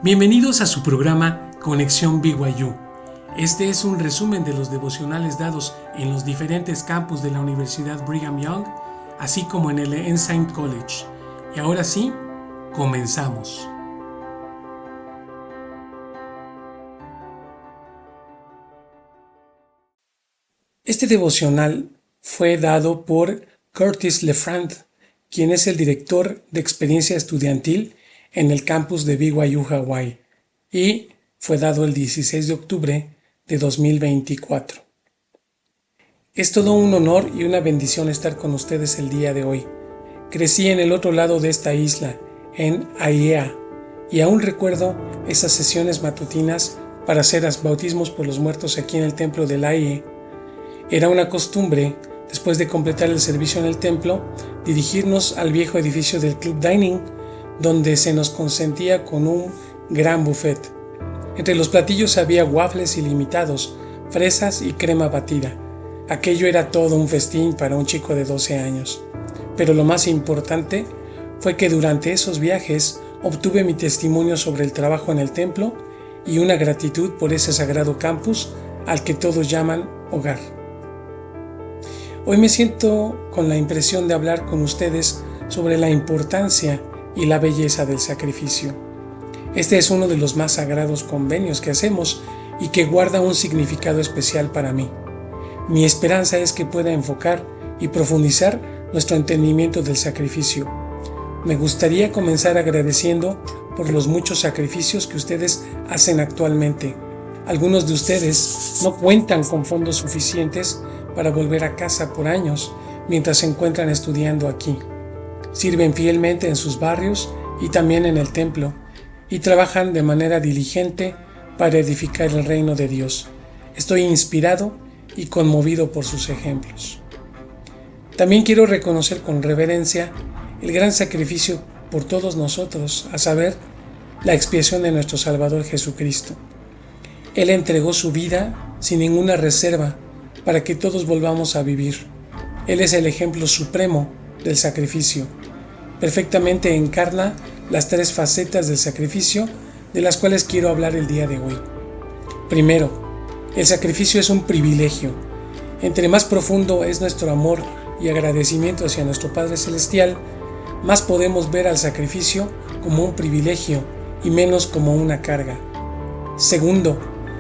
Bienvenidos a su programa Conexión BYU. Este es un resumen de los devocionales dados en los diferentes campus de la Universidad Brigham Young, así como en el Ensign College. Y ahora sí, comenzamos. Este devocional fue dado por Curtis LeFranc, quien es el director de experiencia estudiantil en el campus de BYU Hawaii, y fue dado el 16 de octubre de 2024. Es todo un honor y una bendición estar con ustedes el día de hoy. Crecí en el otro lado de esta isla, en Aiea, y aún recuerdo esas sesiones matutinas para hacer bautismos por los muertos aquí en el templo del Aie. Era una costumbre, después de completar el servicio en el templo, dirigirnos al viejo edificio del Club Dining, donde se nos consentía con un gran buffet. Entre los platillos había waffles ilimitados, fresas y crema batida. Aquello era todo un festín para un chico de 12 años. Pero lo más importante fue que durante esos viajes obtuve mi testimonio sobre el trabajo en el templo y una gratitud por ese sagrado campus al que todos llaman hogar. Hoy me siento con la impresión de hablar con ustedes sobre la importancia y la belleza del sacrificio. Este es uno de los más sagrados convenios que hacemos y que guarda un significado especial para mí. Mi esperanza es que pueda enfocar y profundizar nuestro entendimiento del sacrificio. Me gustaría comenzar agradeciendo por los muchos sacrificios que ustedes hacen actualmente. Algunos de ustedes no cuentan con fondos suficientes para volver a casa por años mientras se encuentran estudiando aquí. Sirven fielmente en sus barrios y también en el templo, y trabajan de manera diligente para edificar el reino de Dios. Estoy inspirado y conmovido por sus ejemplos. También quiero reconocer con reverencia el gran sacrificio por todos nosotros, a saber, la expiación de nuestro Salvador Jesucristo. Él entregó su vida sin ninguna reserva para que todos volvamos a vivir. Él es el ejemplo supremo del sacrificio. Perfectamente encarna las tres facetas del sacrificio de las cuales quiero hablar el día de hoy. Primero, el sacrificio es un privilegio. Entre más profundo es nuestro amor y agradecimiento hacia nuestro Padre Celestial, más podemos ver al sacrificio como un privilegio y menos como una carga. Segundo,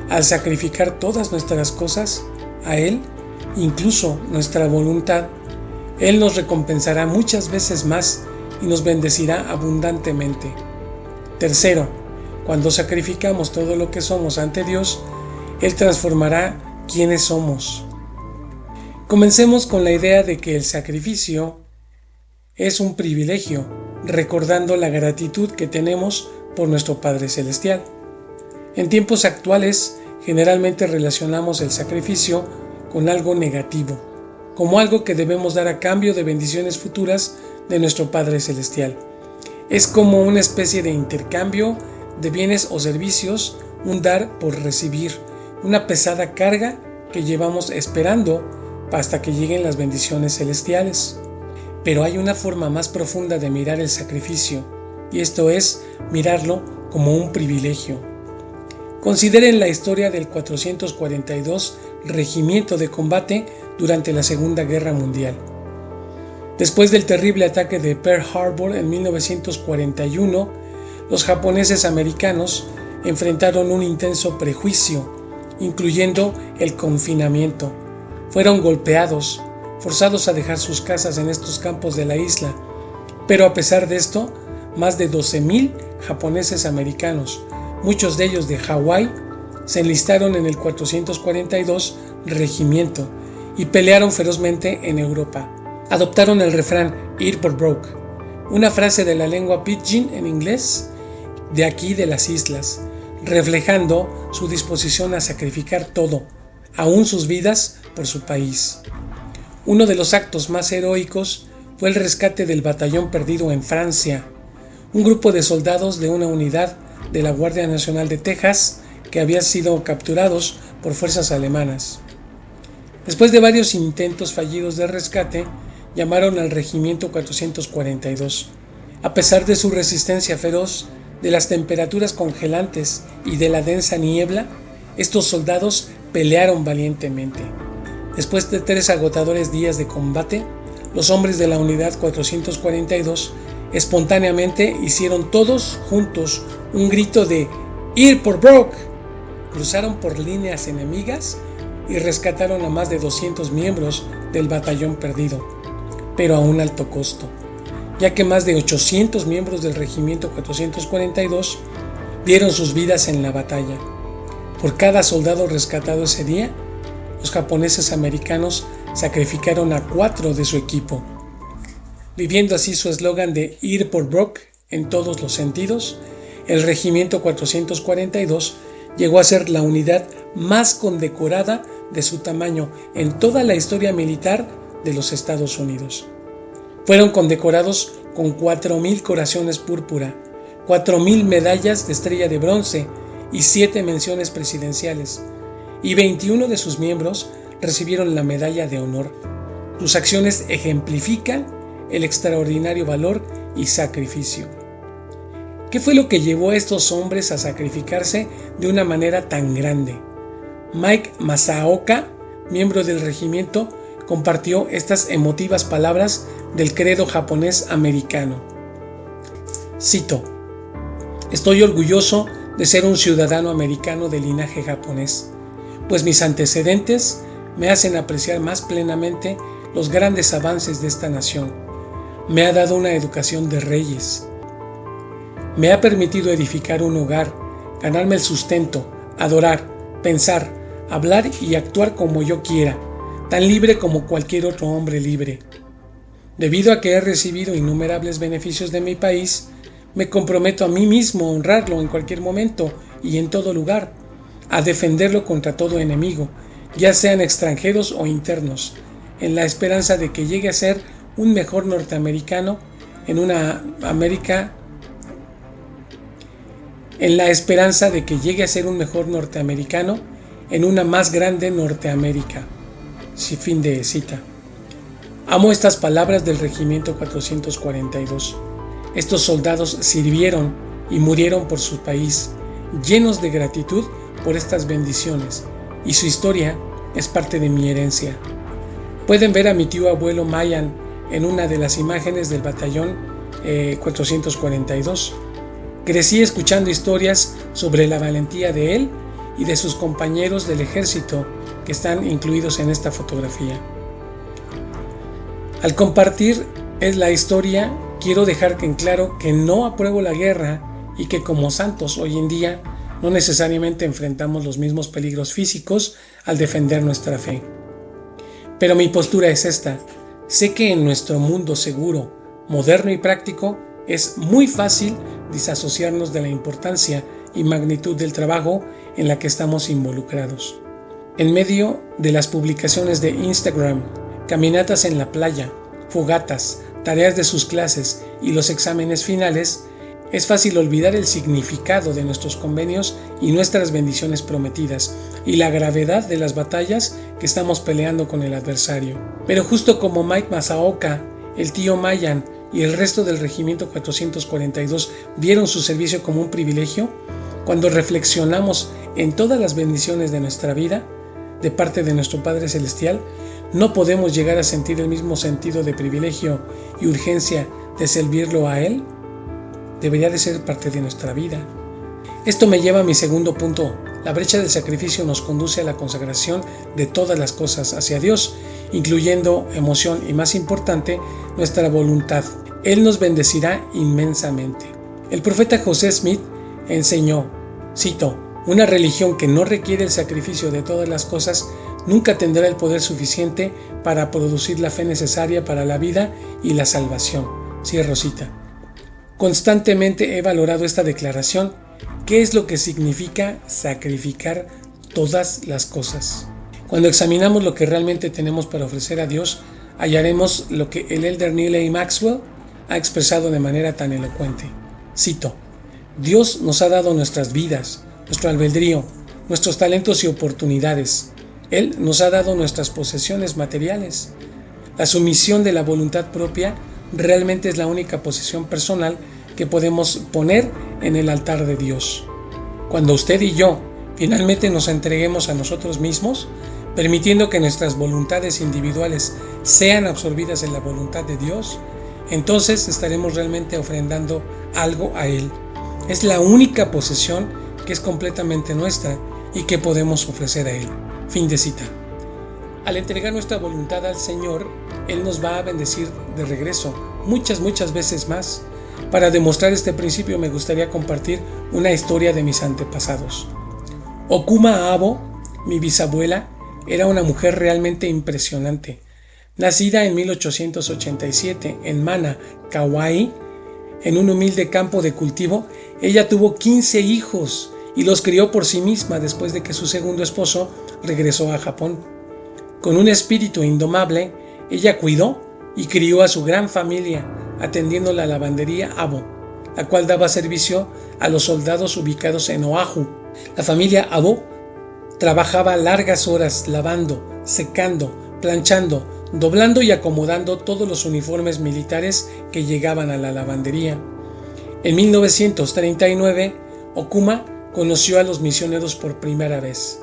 al sacrificar todas nuestras cosas a Él, incluso nuestra voluntad, Él nos recompensará muchas veces más y nos bendecirá abundantemente. Tercero, cuando sacrificamos todo lo que somos ante Dios, Él transformará quienes somos. Comencemos con la idea de que el sacrificio es un privilegio, recordando la gratitud que tenemos por nuestro Padre Celestial. En tiempos actuales, generalmente relacionamos el sacrificio con algo negativo, como algo que debemos dar a cambio de bendiciones futuras de nuestro Padre Celestial. Es como una especie de intercambio de bienes o servicios, un dar por recibir, una pesada carga que llevamos esperando hasta que lleguen las bendiciones celestiales. Pero hay una forma más profunda de mirar el sacrificio, y esto es mirarlo como un privilegio. Consideren la historia del 442 Regimiento de Combate durante la Segunda Guerra Mundial. Después del terrible ataque de Pearl Harbor en 1941, los japoneses americanos enfrentaron un intenso prejuicio, incluyendo el confinamiento. Fueron golpeados, forzados a dejar sus casas en estos campos de la isla, pero a pesar de esto, más de 12,000 japoneses americanos, muchos de ellos de Hawái, se enlistaron en el 442 Regimiento y pelearon ferozmente en Europa. Adoptaron el refrán "Eat but broke", una frase de la lengua pidgin en inglés, de aquí de las islas, reflejando su disposición a sacrificar todo, aún sus vidas, por su país. Uno de los actos más heroicos fue el rescate del batallón perdido en Francia, un grupo de soldados de una unidad de la Guardia Nacional de Texas que habían sido capturados por fuerzas alemanas. Después de varios intentos fallidos de rescate, llamaron al Regimiento 442. A pesar de su resistencia feroz, de las temperaturas congelantes y de la densa niebla, estos soldados pelearon valientemente. Después de 3 agotadores días de combate, los hombres de la unidad 442 espontáneamente hicieron todos juntos un grito de ¡Ir por Brock! Cruzaron por líneas enemigas y rescataron a más de 200 miembros del batallón perdido, pero a un alto costo, ya que más de 800 miembros del regimiento 442 dieron sus vidas en la batalla. Por cada soldado rescatado ese día, los japoneses americanos sacrificaron a 4 de su equipo, viviendo así su eslogan de ir por Brock en todos los sentidos. El regimiento 442 llegó a ser la unidad más condecorada de su tamaño en toda la historia militar de los Estados Unidos. Fueron condecorados con 4,000 corazones púrpura, 4,000 medallas de estrella de bronce y 7 menciones presidenciales, y 21 de sus miembros recibieron la medalla de honor. Sus acciones ejemplifican el extraordinario valor y sacrificio. ¿Qué fue lo que llevó a estos hombres a sacrificarse de una manera tan grande? Mike Masaoka, miembro del regimiento, compartió estas emotivas palabras del credo japonés americano. Cito: "Estoy orgulloso de ser un ciudadano americano de linaje japonés, pues mis antecedentes me hacen apreciar más plenamente los grandes avances de esta nación. Me ha dado una educación de reyes. Me ha permitido edificar un hogar, ganarme el sustento, adorar, pensar, hablar y actuar como yo quiera, tan libre como cualquier otro hombre libre. Debido a que he recibido innumerables beneficios de mi país, me comprometo a mí mismo a honrarlo en cualquier momento y en todo lugar, a defenderlo contra todo enemigo, ya sean extranjeros o internos, en la esperanza de que llegue a ser un mejor norteamericano en una más grande Norteamérica". Sí, fin de cita. Amo estas palabras del regimiento 442. Estos soldados sirvieron y murieron por su país, llenos de gratitud por estas bendiciones, y su historia es parte de mi herencia. Pueden ver a mi tío abuelo Mayan en una de las imágenes del batallón 442. Crecí escuchando historias sobre la valentía de él y de sus compañeros del ejército que están incluidos en esta fotografía. Al compartir la historia, quiero dejar en claro que no apruebo la guerra y que como santos hoy en día no necesariamente enfrentamos los mismos peligros físicos al defender nuestra fe. Pero mi postura es esta: sé que en nuestro mundo seguro, moderno y práctico es muy fácil disasociarnos de la importancia y magnitud del trabajo en la que estamos involucrados. En medio de las publicaciones de Instagram, caminatas en la playa, fogatas, tareas de sus clases y los exámenes finales, es fácil olvidar el significado de nuestros convenios y nuestras bendiciones prometidas y la gravedad de las batallas que estamos peleando con el adversario. Pero justo como Mike Masaoka, el tío Mayan y el resto del regimiento 442 vieron su servicio como un privilegio, cuando reflexionamos en todas las bendiciones de nuestra vida, de parte de nuestro Padre Celestial, no podemos llegar a sentir el mismo sentido de privilegio y urgencia de servirlo a Él. Debería de ser parte de nuestra vida. Esto me lleva a mi segundo punto. La brecha del sacrificio nos conduce a la consagración de todas las cosas hacia Dios, incluyendo emoción y, más importante, nuestra voluntad. Él nos bendecirá inmensamente. El profeta José Smith enseñó, cito: "Una religión que no requiere el sacrificio de todas las cosas nunca tendrá el poder suficiente para producir la fe necesaria para la vida y la salvación". Cierro cita. Constantemente he valorado esta declaración. ¿Qué es lo que significa sacrificar todas las cosas? Cuando examinamos lo que realmente tenemos para ofrecer a Dios, hallaremos lo que el elder Neal A. Maxwell ha expresado de manera tan elocuente. Cito: "Dios nos ha dado nuestras vidas, nuestro albedrío, nuestros talentos y oportunidades. Él nos ha dado nuestras posesiones materiales. La sumisión de la voluntad propia realmente es la única posesión personal que podemos poner en el altar de Dios. Cuando usted y yo finalmente nos entreguemos a nosotros mismos, permitiendo que nuestras voluntades individuales sean absorbidas en la voluntad de Dios, entonces estaremos realmente ofrendando algo a Él. Es la única posesión que es completamente nuestra y que podemos ofrecer a Él. Fin de cita. Al entregar nuestra voluntad al Señor, Él nos va a bendecir de regreso, muchas veces más. Para demostrar este principio me gustaría compartir una historia de mis antepasados. Okuma Abo, mi bisabuela, era una mujer realmente impresionante. Nacida en 1887 en Mana, Kauai, en un humilde campo de cultivo, ella tuvo 15 hijos y los crió por sí misma después de que su segundo esposo regresó a Japón. Con un espíritu indomable, ella cuidó y crió a su gran familia, atendiendo la lavandería Abo, la cual daba servicio a los soldados ubicados en Oahu. La familia Abo trabajaba largas horas lavando, secando, planchando, doblando y acomodando todos los uniformes militares que llegaban a la lavandería. En 1939, Okuma conoció a los misioneros por primera vez.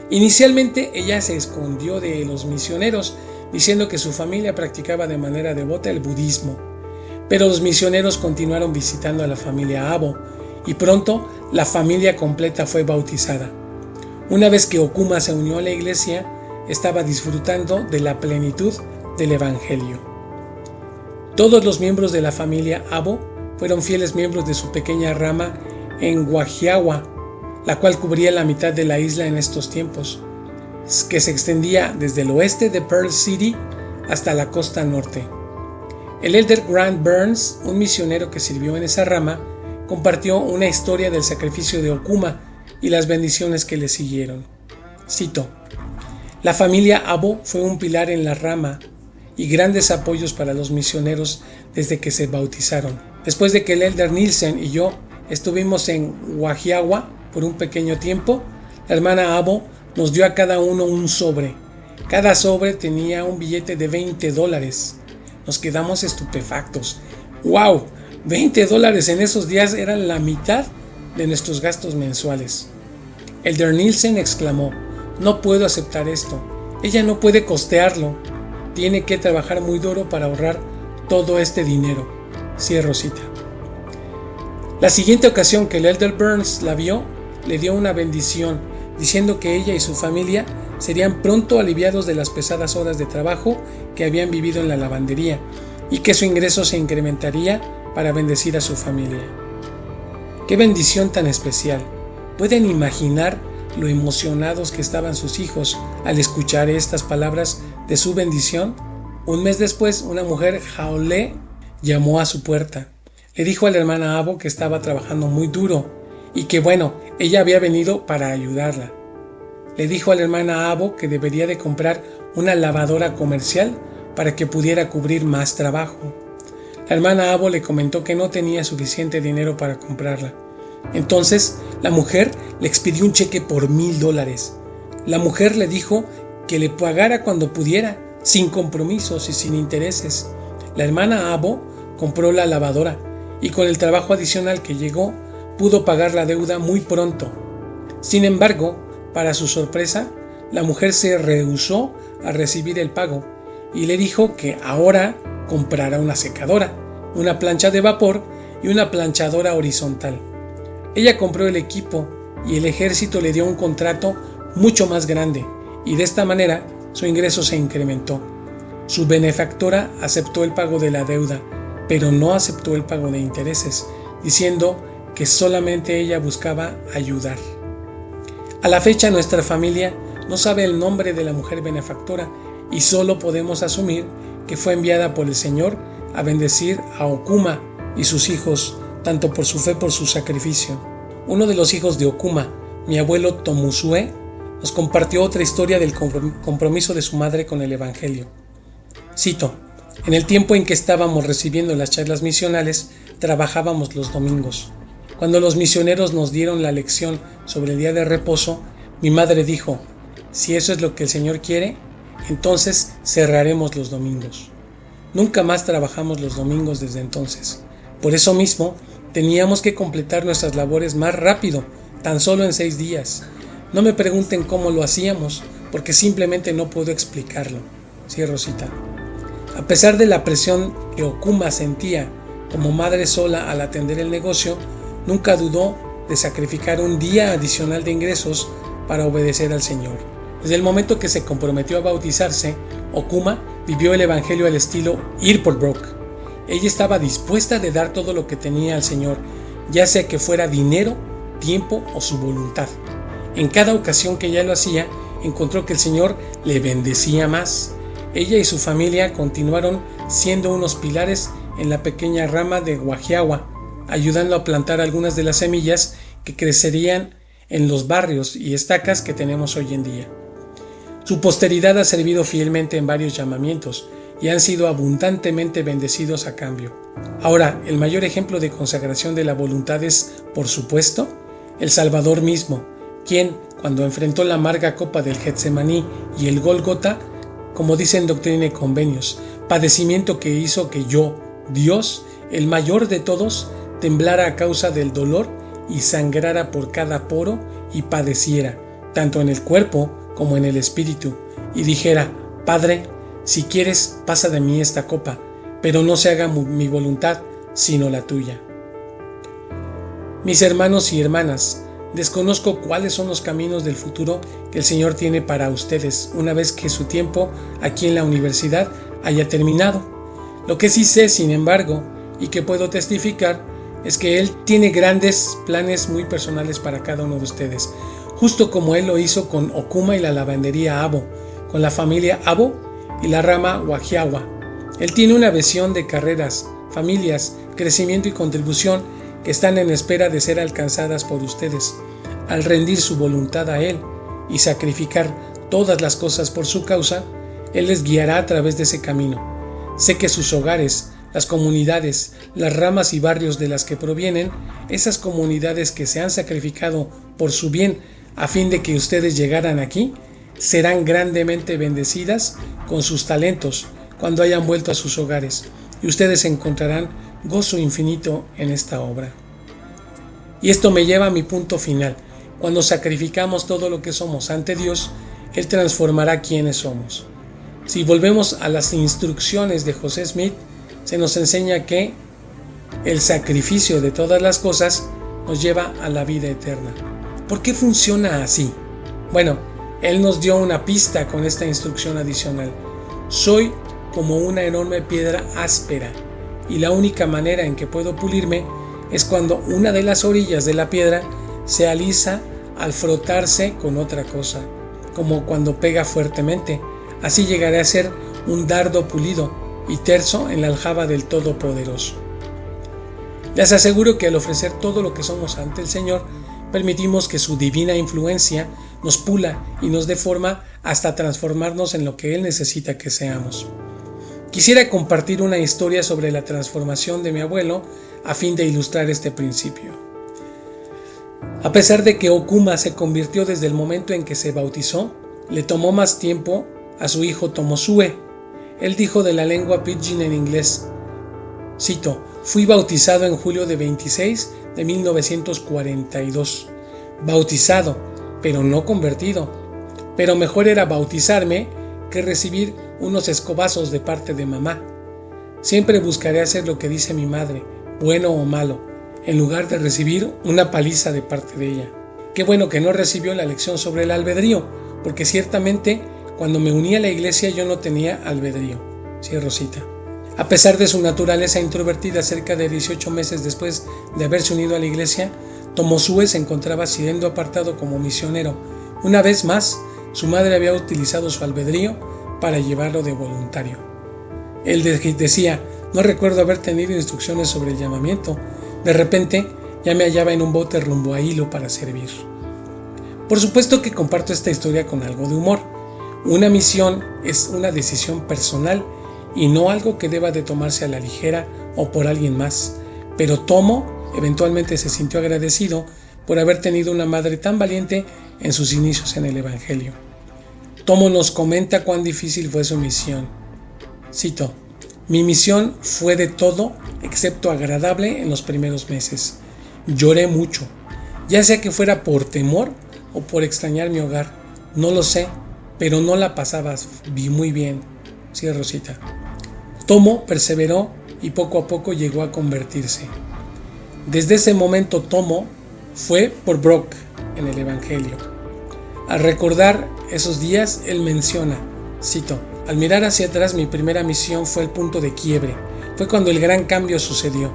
Inicialmente ella se escondió de los misioneros, diciendo que su familia practicaba de manera devota el budismo. Pero los misioneros continuaron visitando a la familia Abo y pronto la familia completa fue bautizada. Una vez que Okuma se unió a la iglesia, estaba disfrutando de la plenitud del Evangelio. Todos los miembros de la familia Abo fueron fieles miembros de su pequeña rama en Wahiawa, la cual cubría la mitad de la isla en estos tiempos, que se extendía desde el oeste de Pearl City hasta la costa norte. El elder Grant Burns, un misionero que sirvió en esa rama, compartió una historia del sacrificio de Okuma y las bendiciones que le siguieron. Cito: la familia Abo fue un pilar en la rama y grandes apoyos para los misioneros desde que se bautizaron. Después de que el elder Nielsen y yo estuvimos en Wahiawa por un pequeño tiempo, la hermana Abo nos dio a cada uno un sobre. Cada sobre tenía un billete de $20. Nos quedamos estupefactos. ¡Wow! $20 en esos días eran la mitad de nuestros gastos mensuales. Elder Nielsen exclamó: no puedo aceptar esto. Ella no puede costearlo. Tiene que trabajar muy duro para ahorrar todo este dinero. Cierro cita. La siguiente ocasión que el elder Burns la vio, le dio una bendición, diciendo que ella y su familia serían pronto aliviados de las pesadas horas de trabajo que habían vivido en la lavandería y que su ingreso se incrementaría para bendecir a su familia. ¡Qué bendición tan especial! ¿Pueden imaginar lo emocionados que estaban sus hijos al escuchar estas palabras de su bendición? Un mes después, una mujer jaolé llamó a su puerta. Le dijo a la hermana Abo que estaba trabajando muy duro y que ella había venido para ayudarla. Le dijo a la hermana Abo que debería de comprar una lavadora comercial para que pudiera cubrir más trabajo. La hermana Abo le comentó que no tenía suficiente dinero para comprarla. Entonces la mujer le expidió un cheque por $1,000. La mujer le dijo que le pagara cuando pudiera, sin compromisos y sin intereses. La hermana Abo compró la lavadora y con el trabajo adicional que llegó pudo pagar la deuda muy pronto. Sin embargo, para su sorpresa, la mujer se rehusó a recibir el pago y le dijo que ahora comprara una secadora, una plancha de vapor y una planchadora horizontal. Ella compró el equipo y el ejército le dio un contrato mucho más grande y de esta manera su ingreso se incrementó. Su benefactora aceptó el pago de la deuda, pero no aceptó el pago de intereses, diciendo que solamente ella buscaba ayudar. A la fecha nuestra familia no sabe el nombre de la mujer benefactora y solo podemos asumir que fue enviada por el Señor a bendecir a Okuma y sus hijos, tanto por su fe como por su sacrificio. Uno de los hijos de Okuma, mi abuelo Tomusue, nos compartió otra historia del compromiso de su madre con el Evangelio. Cito: en el tiempo en que estábamos recibiendo las charlas misionales, trabajábamos los domingos. Cuando los misioneros nos dieron la lección sobre el día de reposo, mi madre dijo: si eso es lo que el Señor quiere, entonces cerraremos los domingos. Nunca más trabajamos los domingos desde entonces. Por eso mismo, Teníamos que completar nuestras labores más rápido, tan solo en 6 días. No me pregunten cómo lo hacíamos, porque simplemente no puedo explicarlo. Cierro cita. A pesar de la presión que Okuma sentía como madre sola al atender el negocio, nunca dudó de sacrificar un día adicional de ingresos para obedecer al Señor. Desde el momento que se comprometió a bautizarse, Okuma vivió el evangelio al estilo Irporbrook. Ella estaba dispuesta de dar todo lo que tenía al Señor, ya sea que fuera dinero, tiempo o su voluntad. En cada ocasión que ella lo hacía, encontró que el Señor le bendecía más. Ella y su familia continuaron siendo unos pilares en la pequeña rama de Wahiawa, ayudando a plantar algunas de las semillas que crecerían en los barrios y estacas que tenemos hoy en día. Su posteridad ha servido fielmente en varios llamamientos y han sido abundantemente bendecidos a cambio. Ahora, el mayor ejemplo de consagración de la voluntad es, por supuesto, el Salvador mismo, quien, cuando enfrentó la amarga copa del Getsemaní y el Gólgota, como dicen Doctrina y Convenios, padecimiento que hizo que yo, Dios, el mayor de todos, temblara a causa del dolor y sangrara por cada poro y padeciera, tanto en el cuerpo como en el espíritu, y dijera: Padre, si quieres, pasa de mí esta copa, pero no se haga mi voluntad, sino la tuya. Mis hermanos y hermanas, desconozco cuáles son los caminos del futuro que el Señor tiene para ustedes una vez que su tiempo aquí en la universidad haya terminado. Lo que sí sé, sin embargo, y que puedo testificar, es que Él tiene grandes planes muy personales para cada uno de ustedes, justo como Él lo hizo con Okuma y la lavandería Abo, con la familia Abo y la rama Wahiawa. Él tiene una visión de carreras, familias, crecimiento y contribución que están en espera de ser alcanzadas por ustedes. Al rendir su voluntad a Él y sacrificar todas las cosas por su causa, Él les guiará a través de ese camino. Sé que sus hogares, las comunidades, las ramas y barrios de las que provienen, esas comunidades que se han sacrificado por su bien a fin de que ustedes llegaran aquí, serán grandemente bendecidas con sus talentos cuando hayan vuelto a sus hogares, y ustedes encontrarán gozo infinito en esta obra. Y esto me lleva a mi punto final. Cuando sacrificamos todo lo que somos ante Dios, Él transformará quienes somos. Si volvemos a las instrucciones de José Smith, se nos enseña que el sacrificio de todas las cosas nos lleva a la vida eterna. ¿Por qué funciona así? Bueno, Él nos dio una pista con esta instrucción adicional. Soy como una enorme piedra áspera, y la única manera en que puedo pulirme es cuando una de las orillas de la piedra se alisa al frotarse con otra cosa, como cuando pega fuertemente. Así llegaré a ser un dardo pulido y terso en la aljaba del Todopoderoso. Les aseguro que al ofrecer todo lo que somos ante el Señor, permitimos que su divina influencia nos pula y nos dé forma hasta transformarnos en lo que Él necesita que seamos. Quisiera compartir una historia sobre la transformación de mi abuelo a fin de ilustrar este principio. A pesar de que Okuma se convirtió desde el momento en que se bautizó, le tomó más tiempo a su hijo Tomosue. Él dijo de la lengua pidgin en inglés, cito: fui bautizado en julio de 26 de 1942. Bautizado, pero no convertido. Pero mejor era bautizarme que recibir unos escobazos de parte de mamá. Siempre buscaré hacer lo que dice mi madre, bueno o malo, en lugar de recibir una paliza de parte de ella. Qué bueno que no recibió la lección sobre el albedrío, porque ciertamente cuando me uní a la iglesia yo no tenía albedrío. Cierro cita. A pesar de su naturaleza introvertida, cerca de 18 meses después de haberse unido a la iglesia, Tomosue se encontraba siendo apartado como misionero. Una vez más, su madre había utilizado su albedrío para llevarlo de voluntario. Él decía: no recuerdo haber tenido instrucciones sobre el llamamiento. De repente, ya me hallaba en un bote rumbo a Hilo para servir. Por supuesto que comparto esta historia con algo de humor. Una misión es una decisión personal y no algo que deba de tomarse a la ligera o por alguien más. Pero Tomo eventualmente se sintió agradecido por haber tenido una madre tan valiente en sus inicios en el Evangelio. Tomo nos comenta cuán difícil fue su misión. Cito: Mi misión fue de todo excepto agradable en los primeros meses. Lloré mucho, ya sea que fuera por temor o por extrañar mi hogar, no lo sé, pero no la pasaba muy bien. Cierro cita. Tomo perseveró y poco a poco llegó a convertirse. Desde ese momento Tomo fue por Brock en el Evangelio. Al recordar esos días, él menciona, cito, al mirar hacia atrás mi primera misión fue el punto de quiebre, fue cuando el gran cambio sucedió.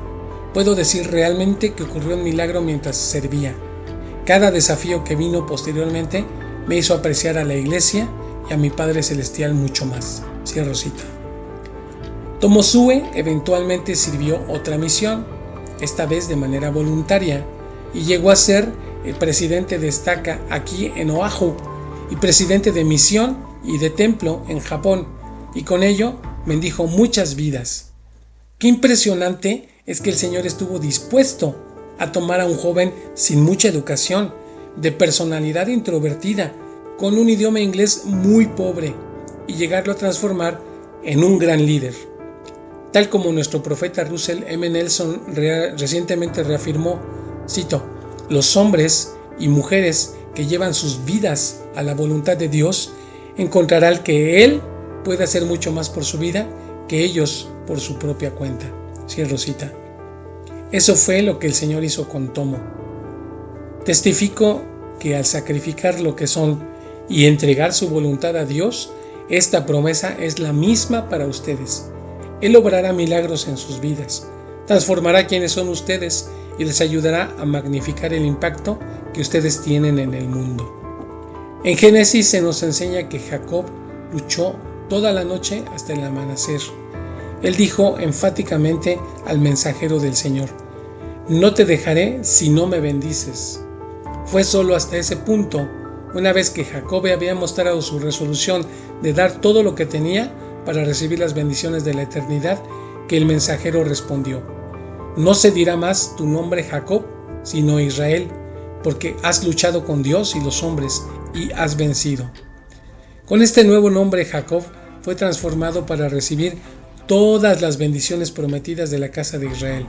Puedo decir realmente que ocurrió un milagro mientras servía. Cada desafío que vino posteriormente me hizo apreciar a la iglesia y a mi Padre Celestial mucho más. Cierro cita. Tomosue eventualmente sirvió otra misión, esta vez de manera voluntaria, y llegó a ser el presidente de estaca aquí en Oahu y presidente de misión y de templo en Japón, y con ello bendijo muchas vidas. Qué impresionante es que el Señor estuvo dispuesto a tomar a un joven sin mucha educación, de personalidad introvertida, con un idioma inglés muy pobre, y llegarlo a transformar en un gran líder. Tal como nuestro profeta Russell M. Nelson recientemente reafirmó, cito, los hombres y mujeres que llevan sus vidas a la voluntad de Dios encontrarán que Él puede hacer mucho más por su vida que ellos por su propia cuenta. Cierro cita. Eso fue lo que el Señor hizo con Tomo. Testifico que al sacrificar lo que son y entregar su voluntad a Dios, esta promesa es la misma para ustedes. Él obrará milagros en sus vidas, transformará quienes son ustedes y les ayudará a magnificar el impacto que ustedes tienen en el mundo. En Génesis se nos enseña que Jacob luchó toda la noche hasta el amanecer. Él dijo enfáticamente al mensajero del Señor, no te dejaré si no me bendices. Fue solo hasta ese punto, una vez que Jacob había mostrado su resolución de dar todo lo que tenía para recibir las bendiciones de la eternidad, que el mensajero respondió, no se dirá más tu nombre Jacob, sino Israel, porque has luchado con Dios y los hombres y has vencido. Con este nuevo nombre Jacob fue transformado para recibir todas las bendiciones prometidas de la casa de Israel.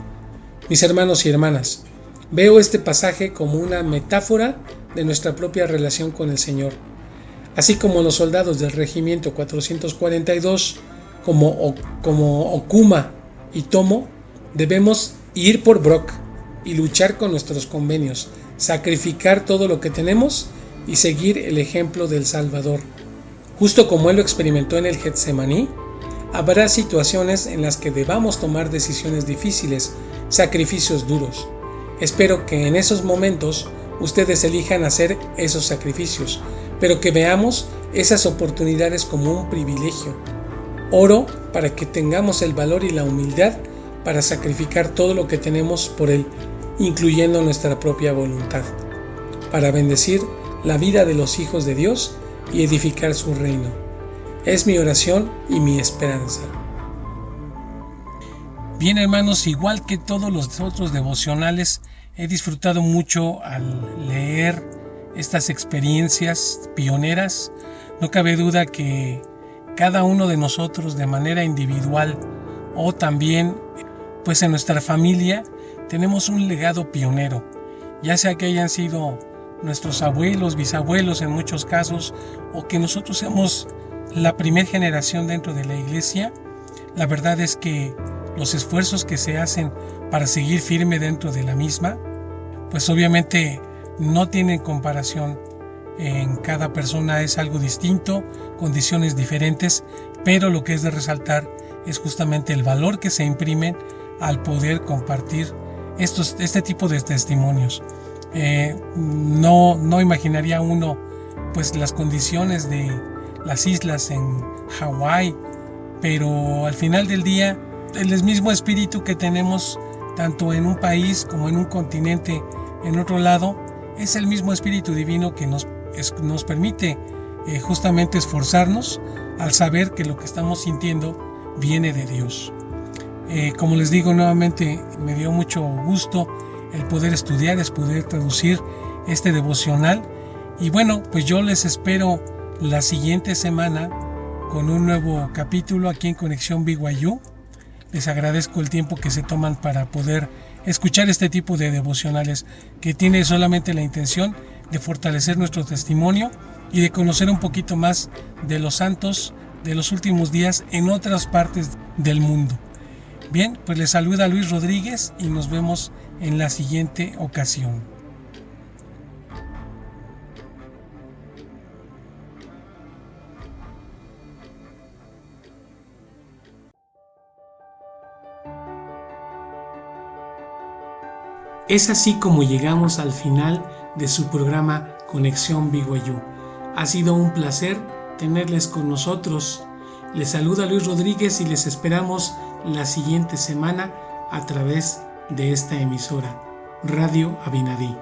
Mis hermanos y hermanas, veo este pasaje como una metáfora de nuestra propia relación con el Señor. Así como los soldados del regimiento 442, como Okuma y Tomo, debemos ir por Brock y luchar con nuestros convenios, sacrificar todo lo que tenemos y seguir el ejemplo del Salvador. Justo como él lo experimentó en el Getsemaní, habrá situaciones en las que debamos tomar decisiones difíciles, sacrificios duros. Espero que en esos momentos ustedes elijan hacer esos sacrificios, pero que veamos esas oportunidades como un privilegio. Oro para que tengamos el valor y la humildad para sacrificar todo lo que tenemos por Él, incluyendo nuestra propia voluntad, para bendecir la vida de los hijos de Dios y edificar su reino. Es mi oración y mi esperanza. Bien, hermanos, igual que todos los otros devocionales, he disfrutado mucho al leer estas experiencias pioneras. No cabe duda que cada uno de nosotros de manera individual o también pues en nuestra familia tenemos un legado pionero, ya sea que hayan sido nuestros abuelos, bisabuelos en muchos casos, o que nosotros seamos la primera generación dentro de la iglesia. La verdad es que los esfuerzos que se hacen para seguir firme dentro de la misma, pues obviamente no tienen comparación. En cada persona es algo distinto, condiciones diferentes, pero lo que es de resaltar es justamente el valor que se imprimen al poder compartir este tipo de testimonios. No imaginaría uno pues las condiciones de las islas en Hawái, pero al final del día el mismo espíritu que tenemos tanto en un país como en un continente en otro lado es el mismo espíritu divino que nos permite justamente esforzarnos al saber que lo que estamos sintiendo viene de Dios. Como les digo nuevamente, me dio mucho gusto el poder estudiar, es poder traducir este devocional. Y bueno, pues yo les espero la siguiente semana con un nuevo capítulo aquí en Conexión BYU. Les agradezco el tiempo que se toman para poder escuchar este tipo de devocionales que tiene solamente la intención de fortalecer nuestro testimonio y de conocer un poquito más de los santos de los últimos días en otras partes del mundo. Bien, pues les saluda Luis Rodríguez y nos vemos en la siguiente ocasión. Es así como llegamos al final de su programa Conexión BYU. Ha sido un placer tenerles con nosotros. Les saluda Luis Rodríguez y les esperamos la siguiente semana a través de esta emisora, Radio Abinadí.